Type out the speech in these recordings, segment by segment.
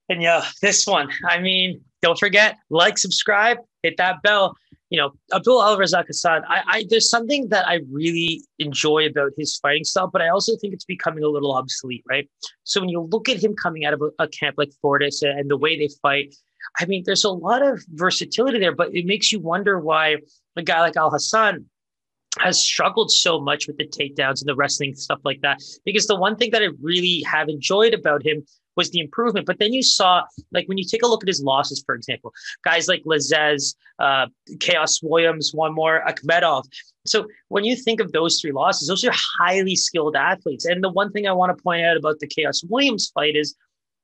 And yeah, this one, I mean, don't forget, like, subscribe, hit that bell. Abdul Razak Alhassan, there's something that I really enjoy about his fighting style, but I also think it's becoming a little obsolete, right? So when you look at him coming out of a camp like Fortis and the way they fight, I mean, there's a lot of versatility there, but it makes you wonder why a guy like Al Hassan has struggled so much with the takedowns and the wrestling stuff like that. Because the one thing that I really have enjoyed about him was the improvement. But then you saw, like, when you take a look at his losses, for example, guys like Lazez, Chaos Williams, one more, Akhmedov. So when you think of those three losses, those are highly skilled athletes. And the one thing I want to point out about the Chaos Williams fight is,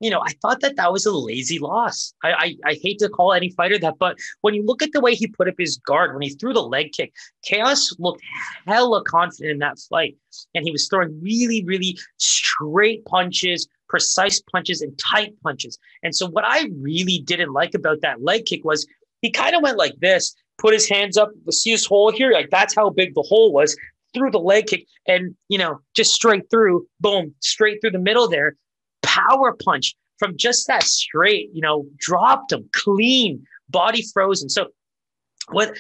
I thought that was a lazy loss. I hate to call any fighter that, but when you look at the way he put up his guard, when he threw the leg kick, Chaos looked hella confident in that fight. And he was throwing really, really straight punches, precise punches, and tight punches. And so what I really didn't like about that leg kick was he kind of went like this, put his hands up, see his hole here? Like, that's how big the hole was, threw the leg kick, and, just straight through, boom, straight through the middle there. Power punch from just that straight, dropped him clean, body frozen. So what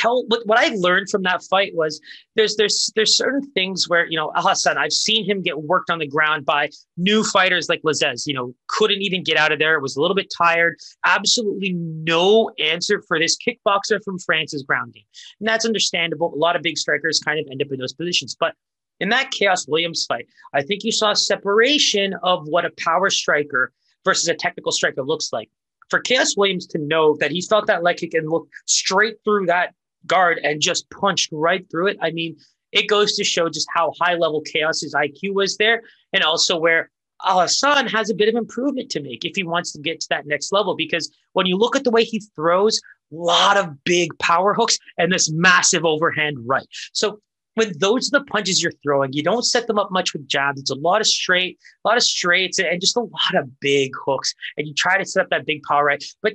I learned from that fight was there's certain things where, Al Hassan, I've seen him get worked on the ground by new fighters like Lazez, couldn't even get out of there. Was a little bit tired. Absolutely no answer for this kickboxer from France's ground game. And that's understandable. A lot of big strikers kind of end up in those positions, but in that Chaos Williams fight, I think you saw separation of what a power striker versus a technical striker looks like. For Chaos Williams to know that he felt that leg kick and looked straight through that guard and just punched right through it, I mean, it goes to show just how high level Chaos's IQ was there, and also where Al Hassan has a bit of improvement to make if he wants to get to that next level. Because when you look at the way he throws, a lot of big power hooks and this massive overhand right. So when those are the punches you're throwing, you don't set them up much with jabs. It's a lot of straights and just a lot of big hooks. And you try to set up that big power right. But,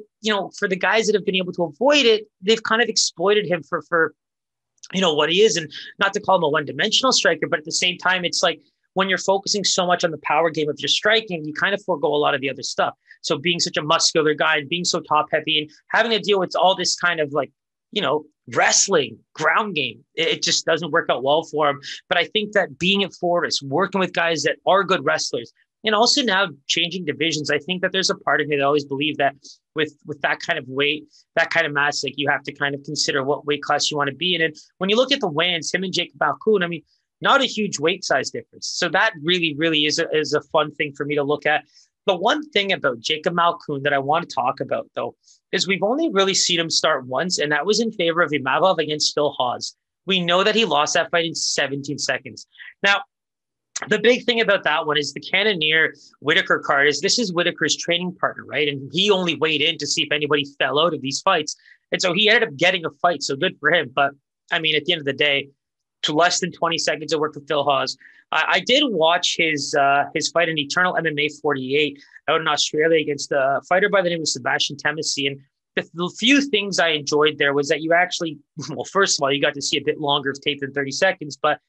for the guys that have been able to avoid it, they've kind of exploited him for what he is. And not to call him a one-dimensional striker, but at the same time, it's like when you're focusing so much on the power game of your striking, you kind of forego a lot of the other stuff. So being such a muscular guy and being so top heavy and having to deal with all this kind of like, wrestling, ground game, it just doesn't work out well for him. But I think that being at Fortis, working with guys that are good wrestlers, and also now changing divisions, I think that there's a part of me that always believe that with that kind of weight, that kind of mass, like, you have to kind of consider what weight class you want to be in. And when you look at the weigh-ins, him and Jacob Malkoun, I mean, not a huge weight size difference. So that really, really is a fun thing for me to look at. The one thing about Jacob Malkoun that I want to talk about, though, is we've only really seen him start once, and that was in favor of Imavov against Phil Hawes. We know that he lost that fight in 17 seconds. Now, the big thing about that one is the Cannonier Whitaker card is this is Whitaker's training partner, right? And he only weighed in to see if anybody fell out of these fights. And so he ended up getting a fight, so good for him. But, I mean, at the end of the day, to less than 20 seconds of work for Phil Hawes. I did watch his fight in Eternal MMA 48 out in Australia against a fighter by the name of Sebastian Temesi. And the few things I enjoyed there was that you actually, well, first of all, you got to see a bit longer of tape than 30 seconds. But,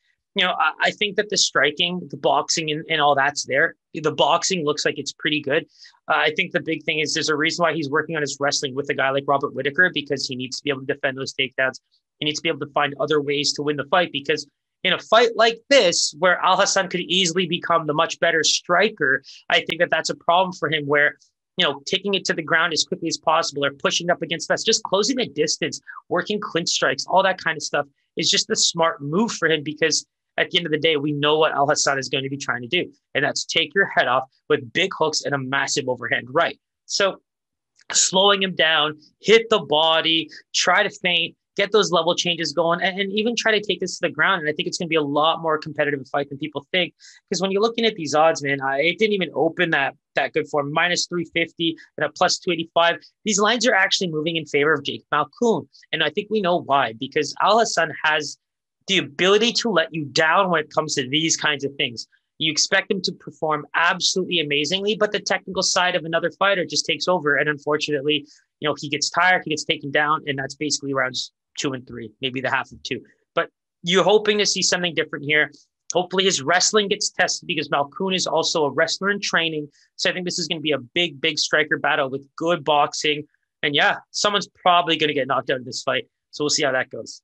I think that the striking, the boxing and all that's there. The boxing looks like it's pretty good. I think the big thing is there's a reason why he's working on his wrestling with a guy like Robert Whitaker, because he needs to be able to defend those takedowns. He needs to be able to find other ways to win the fight, because in a fight like this, where Al Hassan could easily become the much better striker, I think that that's a problem for him where, taking it to the ground as quickly as possible or pushing up against us, just closing the distance, working clinch strikes, all that kind of stuff is just the smart move for him, because at the end of the day, we know what Al Hassan is going to be trying to do. And that's take your head off with big hooks and a massive overhand right. So slowing him down, hit the body, try to feint, get those level changes going, and even try to take this to the ground. And I think it's going to be a lot more competitive fight than people think. Because when you're looking at these odds, man, it didn't even open that good for him. Minus 350 and a plus 285. These lines are actually moving in favor of Jacob Malkoun. And I think we know why. Because Al Hassan has the ability to let you down when it comes to these kinds of things. You expect him to perform absolutely amazingly, but the technical side of another fighter just takes over. And unfortunately, he gets tired, he gets taken down, and that's basically rounds 2 and 3, maybe the half of 2. But you're hoping to see something different here. Hopefully his wrestling gets tested because Malkoun is also a wrestler in training. So I think this is going to be a big, big striker battle with good boxing. And yeah, someone's probably going to get knocked out in this fight. So we'll see how that goes.